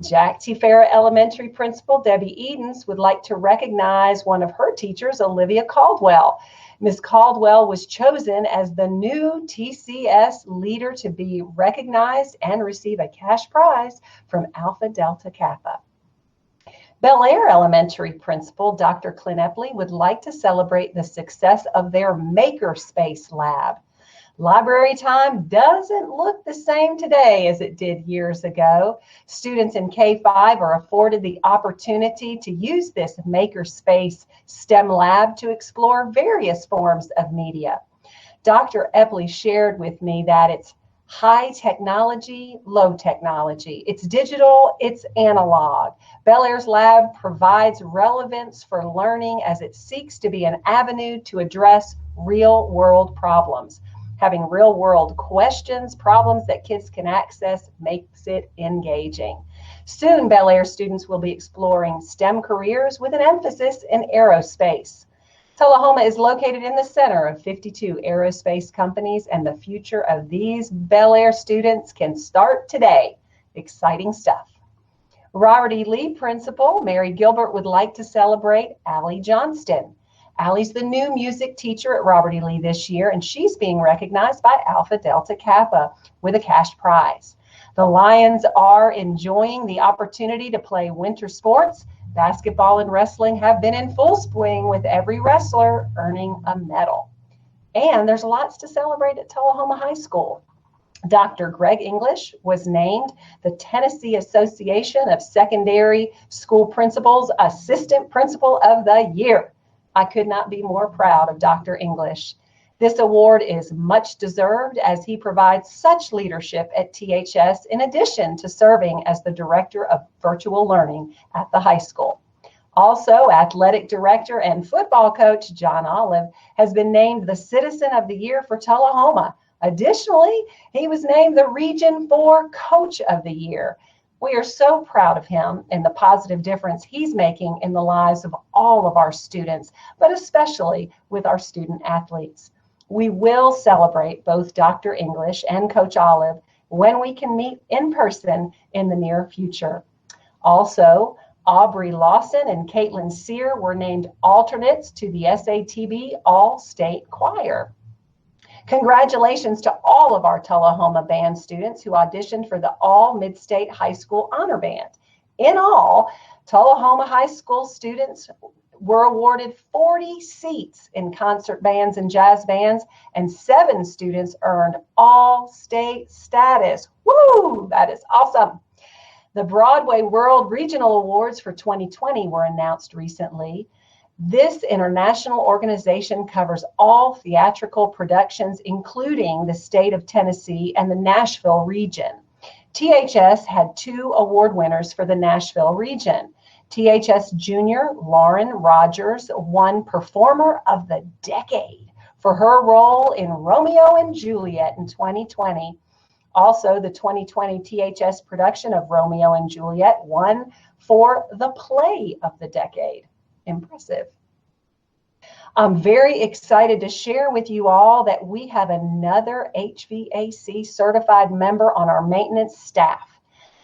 Jack T. Farah Elementary Principal Debbie Edens would like to recognize one of her teachers, Olivia Caldwell. Ms. Caldwell was chosen as the new TCS leader to be recognized and receive a cash prize from Alpha Delta Kappa. Bel Air Elementary Principal Dr. Clint Epley would like to celebrate the success of their Makerspace Lab. Library time doesn't look the same today as it did years ago. Students in K-5 are afforded the opportunity to use this makerspace STEM lab to explore various forms of media. Dr. Epley shared with me that it's high technology, low technology. It's digital, it's analog. Bel Air's lab provides relevance for learning as it seeks to be an avenue to address real world problems. Having real world questions, problems that kids can access makes it engaging. Soon, Bel Air students will be exploring STEM careers with an emphasis in aerospace. Tullahoma is located in the center of 52 aerospace companies, and the future of these Bel Air students can start today. Exciting stuff. Robert E. Lee Principal Mary Gilbert would like to celebrate Allie Johnston. Allie's the new music teacher at Robert E. Lee this year, and she's being recognized by Alpha Delta Kappa with a cash prize. The Lions are enjoying the opportunity to play winter sports. Basketball and wrestling have been in full swing with every wrestler earning a medal. And there's lots to celebrate at Tullahoma High School. Dr. Greg English was named the Tennessee Association of Secondary School Principals Assistant Principal of the Year. I could not be more proud of Dr. English. This award is much deserved as he provides such leadership at THS in addition to serving as the Director of Virtual Learning at the high school. Also, Athletic Director and football coach John Olive has been named the Citizen of the Year for Tullahoma. Additionally, he was named the Region 4 Coach of the Year. We are so proud of him and the positive difference he's making in the lives of all of our students, but especially with our student athletes. We will celebrate both Dr. English and Coach Olive when we can meet in person in the near future. Also, Aubrey Lawson and Caitlin Sear were named alternates to the SATB All-State Choir. Congratulations to all of our Tullahoma band students who auditioned for the All Mid-State High School Honor Band. In all, Tullahoma High School students were awarded 40 seats in concert bands and jazz bands, and 7 students earned all-state status. Woo! That is awesome. The Broadway World Regional Awards for 2020 were announced recently. This international organization covers all theatrical productions, including the state of Tennessee and the Nashville region. THS had 2 award winners for the Nashville region. THS Junior Lauren Rogers won Performer of the Decade for her role in Romeo and Juliet in 2020. Also, the 2020 THS production of Romeo and Juliet won for the Play of the Decade. Impressive. I'm very excited to share with you all that we have another HVAC certified member on our maintenance staff.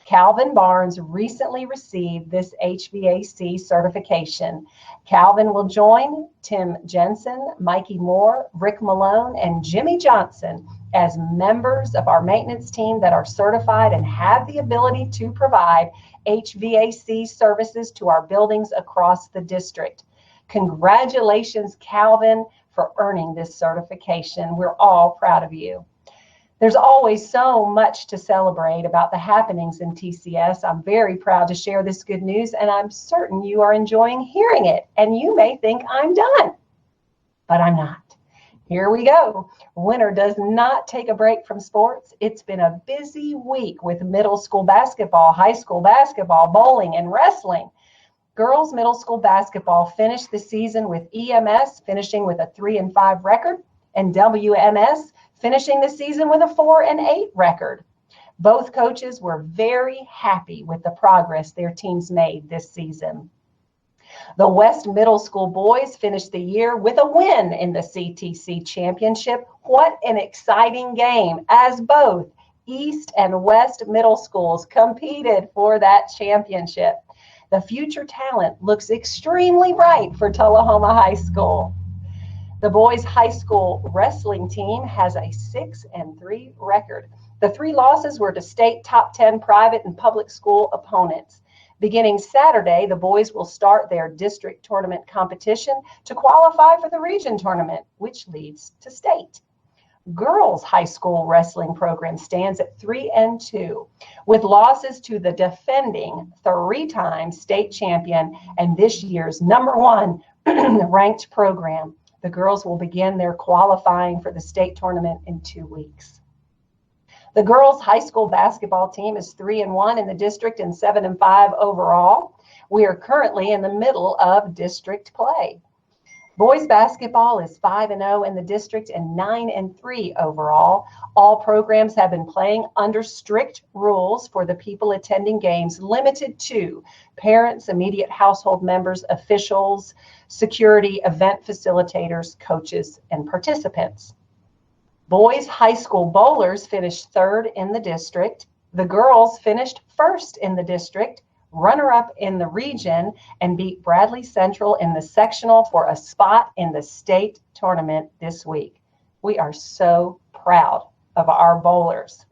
Calvin Barnes recently received this HVAC certification. Calvin will join Tim Jensen, Mikey Moore, Rick Malone, and Jimmy Johnson as members of our maintenance team that are certified and have the ability to provide HVAC services to our buildings across the district. Congratulations, Calvin, for earning this certification. We're all proud of you. There's always so much to celebrate about the happenings in TCS. I'm very proud to share this good news, and I'm certain you are enjoying hearing it. And you may think I'm done, but I'm not. Here we go. Winter does not take a break from sports. It's been a busy week with middle school basketball, high school basketball, bowling, and wrestling. Girls middle school basketball finished the season with EMS finishing with a 3-5 record and WMS finishing the season with a 4-8 record. Both coaches were very happy with the progress their teams made this season. The West Middle School boys finished the year with a win in the CTC Championship. What an exciting game, as both East and West Middle Schools competed for that championship. The future talent looks extremely bright for Tullahoma High School. The boys' high school wrestling team has a 6-3 record. The 3 losses were to state top 10 private and public school opponents. Beginning Saturday, the boys will start their district tournament competition to qualify for the region tournament, which leads to state. girls high school wrestling program stands at 3-2, with losses to the defending 3-time state champion and this year's #1 ranked program. The girls will begin their qualifying for the state tournament in 2 weeks. The girls high school basketball team is 3-1 in the district and 7-5 overall. We are currently in the middle of district play. Boys basketball is 5-0 in the district and 9-3 overall. All programs have been playing under strict rules for the people attending games, limited to parents, immediate household members, officials, security, event facilitators, coaches, and participants. Boys high school bowlers finished 3rd in the district. The girls finished 1st in the district, runner-up in the region, and beat Bradley Central in the sectional for a spot in the state tournament this week. We are so proud of our bowlers.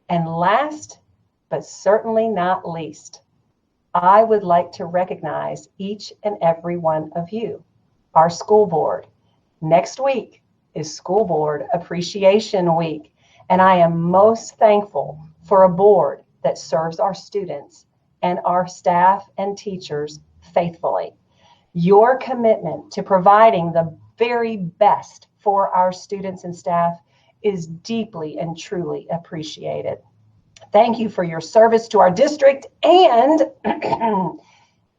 And last, but certainly not least, I would like to recognize each and every one of you, our school board. Next week is School Board Appreciation Week, and I am most thankful for a board that serves our students and our staff and teachers faithfully. Your commitment to providing the very best for our students and staff is deeply and truly appreciated. Thank you for your service to our district, and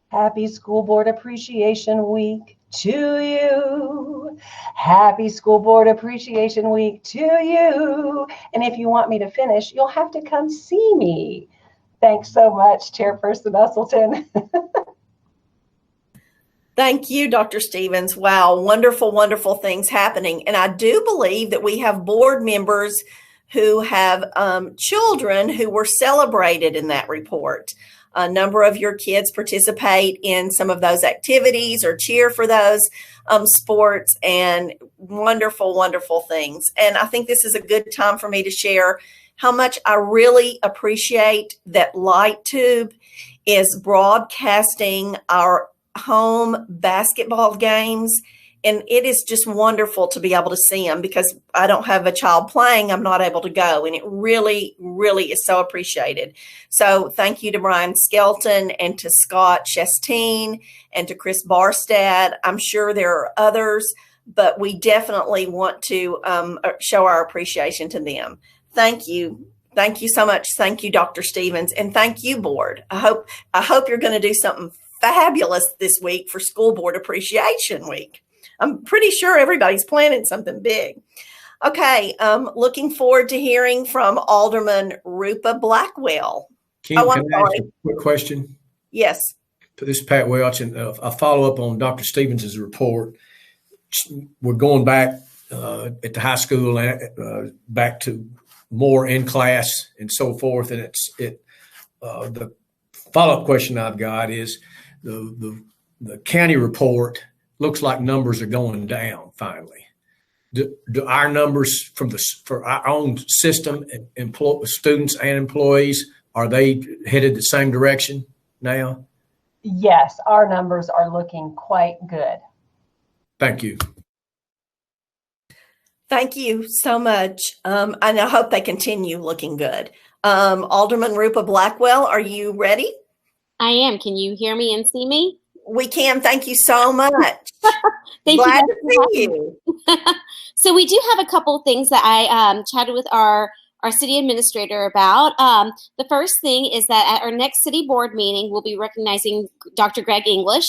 happy School Board Appreciation Week to you. Happy School Board Appreciation Week to you. And if you want me to finish, you'll have to come see me. Thanks so much, Chairperson Usselton. Thank you, Dr. Stevens. Wow, wonderful, wonderful things happening. And I do believe that we have board members who have children who were celebrated in that report. A number of your kids participate in some of those activities or cheer for those sports, and wonderful, wonderful things. And I think this is a good time for me to share how much I really appreciate that LightTube is broadcasting our home basketball games. And it is just wonderful to be able to see them, because I don't have a child playing. I'm not able to go. And it really, really is so appreciated. So thank you to Brian Skelton and to Scott Chasteen and to Chris Barstad. I'm sure there are others, but we definitely want to show our appreciation to them. Thank you. Thank you so much. Thank you, Dr. Stevens. And thank you, board. I hope you're going to do something fabulous this week for School Board Appreciation Week. I'm pretty sure everybody's planning something big. Okay, looking forward to hearing from Alderman Rupa Blackwell. Can I ask a quick question? Yes. This is Pat Welch, and a follow-up on Dr. Stevens' report. We're going back at the high school and back to more in class and so forth. And the follow-up question I've got is the county report looks like numbers are going down finally. Do our numbers for our own system, students and employees, are they headed the same direction now? Yes, our numbers are looking quite good. Thank you. Thank you so much. And I hope they continue looking good. Alderman Rupa Blackwell, are you ready? I am. Can you hear me and see me? We can. Thank you so much. Glad to see you. So we do have a couple of things that I chatted with our city administrator about. The first thing is that at our next city board meeting, we'll be recognizing Dr. Greg English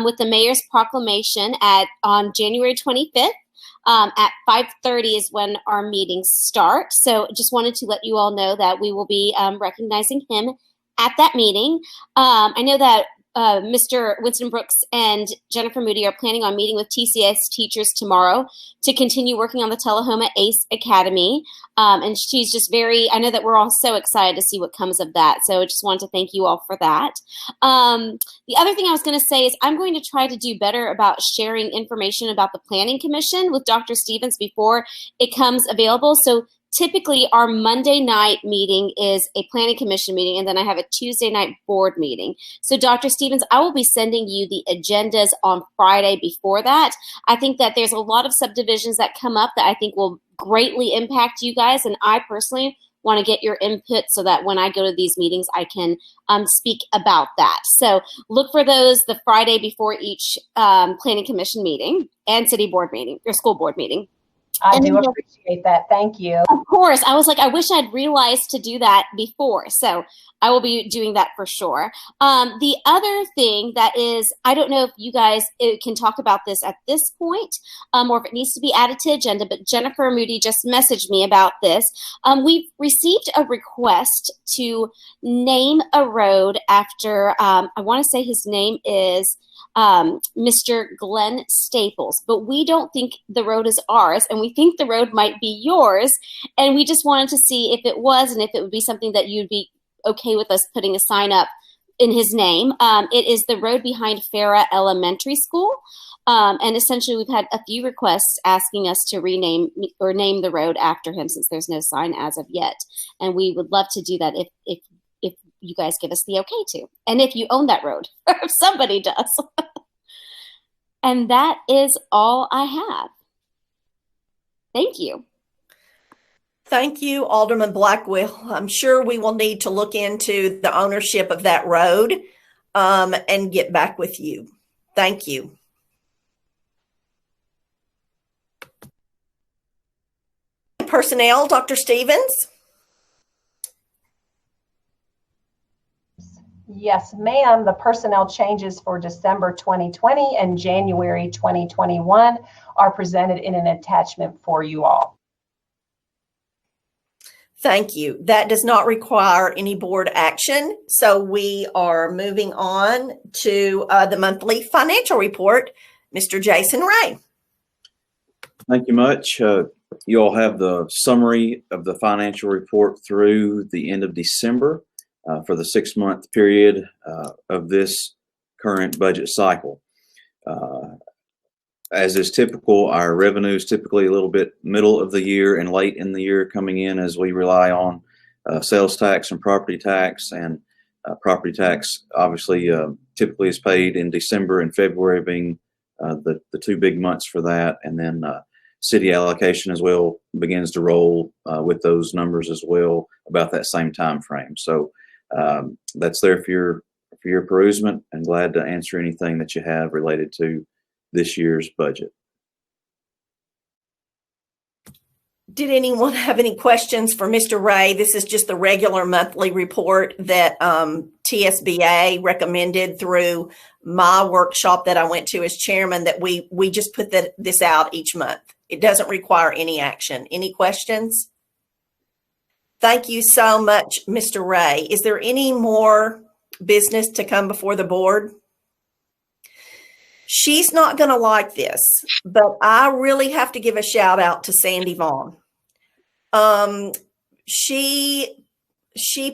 with the mayor's proclamation on January 25th. At 5:30 is when our meetings start. So just wanted to let you all know that we will be recognizing him at that meeting. I know that Mr. Winston Brooks and Jennifer Moody are planning on meeting with TCS teachers tomorrow to continue working on the Tullahoma ACE Academy. And she's just I know that we're all so excited to see what comes of that. So I just wanted to thank you all for that. The other thing I was going to say is I'm going to try to do better about sharing information about the Planning Commission with Dr. Stevens before it comes available. So typically, our Monday night meeting is a planning commission meeting, and then I have a Tuesday night board meeting. So, Dr. Stevens, I will be sending you the agendas on Friday before that. I think that there's a lot of subdivisions that come up that I think will greatly impact you guys. And I personally want to get your input so that when I go to these meetings, I can speak about that. So look for those the Friday before each planning commission meeting and city board meeting or school board meeting. I do appreciate that. Thank you. Of course. I was like, I wish I'd realized to do that before. So I will be doing that for sure. The other thing that is, I don't know if you guys can talk about this at this point or if it needs to be added to agenda, but Jennifer Moody just messaged me about this. We've received a request to name a road after, I want to say his name is Mr. Glenn Staples, but we don't think the road is ours, and we think the road might be yours, and we just wanted to see if it was and if it would be something that you'd be okay with us putting a sign up in his name. It is the road behind Farah Elementary School, and essentially we've had a few requests asking us to rename or name the road after him since there's no sign as of yet, and we would love to do that if you guys give us the okay to, and if you own that road, or if somebody does. And that is all I have. Thank you. Thank you, Alderman Blackwell. I'm sure we will need to look into the ownership of that road and get back with you. Thank you. Personnel, Dr. Stevens. Yes, ma'am. The personnel changes for December 2020 and January 2021 are presented in an attachment for you all. Thank you. That does not require any board action. So we are moving on to the monthly financial report. Mr. Jason Ray. Thank you much. You all have the summary of the financial report through the end of December. For the 6-month period of this current budget cycle. As is typical, our revenue is typically a little bit middle of the year and late in the year coming in as we rely on sales tax and property tax. And property tax obviously typically is paid in December and February being the 2 big months for that. And then city allocation as well begins to roll with those numbers as well about that same time frame. So that's there for your perusement, and glad to answer anything that you have related to this year's budget. Did anyone have any questions for Mr. Ray? This is just the regular monthly report that TSBA recommended through my workshop that I went to as chairman, that we just put this out each month. It doesn't require any action. Any questions? Thank you so much, Mr. Ray. Is there any more business to come before the board? She's not going to like this, but I really have to give a shout out to Sandy Vaughn. She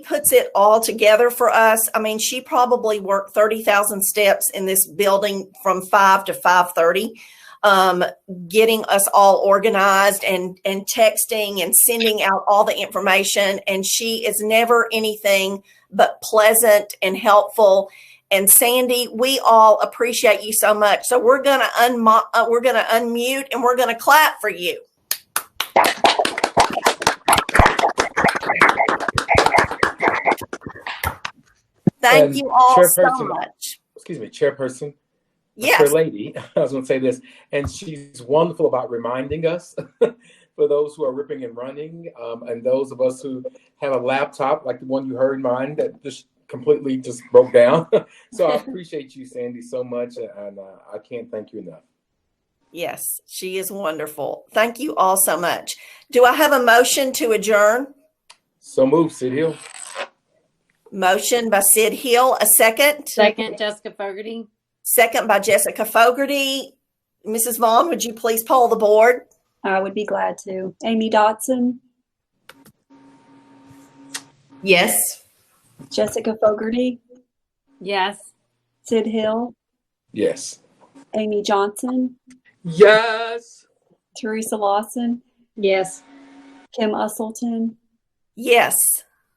puts it all together for us. I mean, she probably worked 30,000 steps in this building from 5 to 5:30. Getting us all organized and texting and sending out all the information. And she is never anything but pleasant and helpful. And Sandy, we all appreciate you so much. So we're going to unmute and we're going to clap for you. Thank you all so much. Excuse me, Chairperson. Yes. Her lady, I was going to say this, and she's wonderful about reminding us for those who are ripping and running, and those of us who have a laptop like the one you heard mine that just completely just broke down. So I appreciate you, Sandy, so much, and I can't thank you enough. Yes, she is wonderful. Thank you all so much. Do I have a motion to adjourn? So move, Sid Hill. Motion by Sid Hill. A second? Second, Jessica Fogerty. Second by Jessica Fogerty. Mrs. Vaughn, would you please poll the board? I would be glad to. Amy Dotson, Yes. Jessica Fogerty, Yes. Sid Hill, Yes. Amy Johnson, Yes. Teresa Lawson, Yes. Kim Usselton, Yes.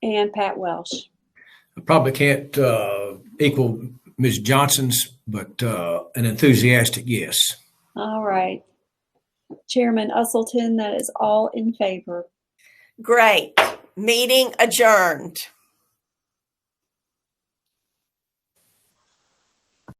and Pat Welsh. I probably can't equal Ms. Johnson's, but an enthusiastic yes. All right. Chairman Usselton, that is all in favor. Great. Meeting adjourned.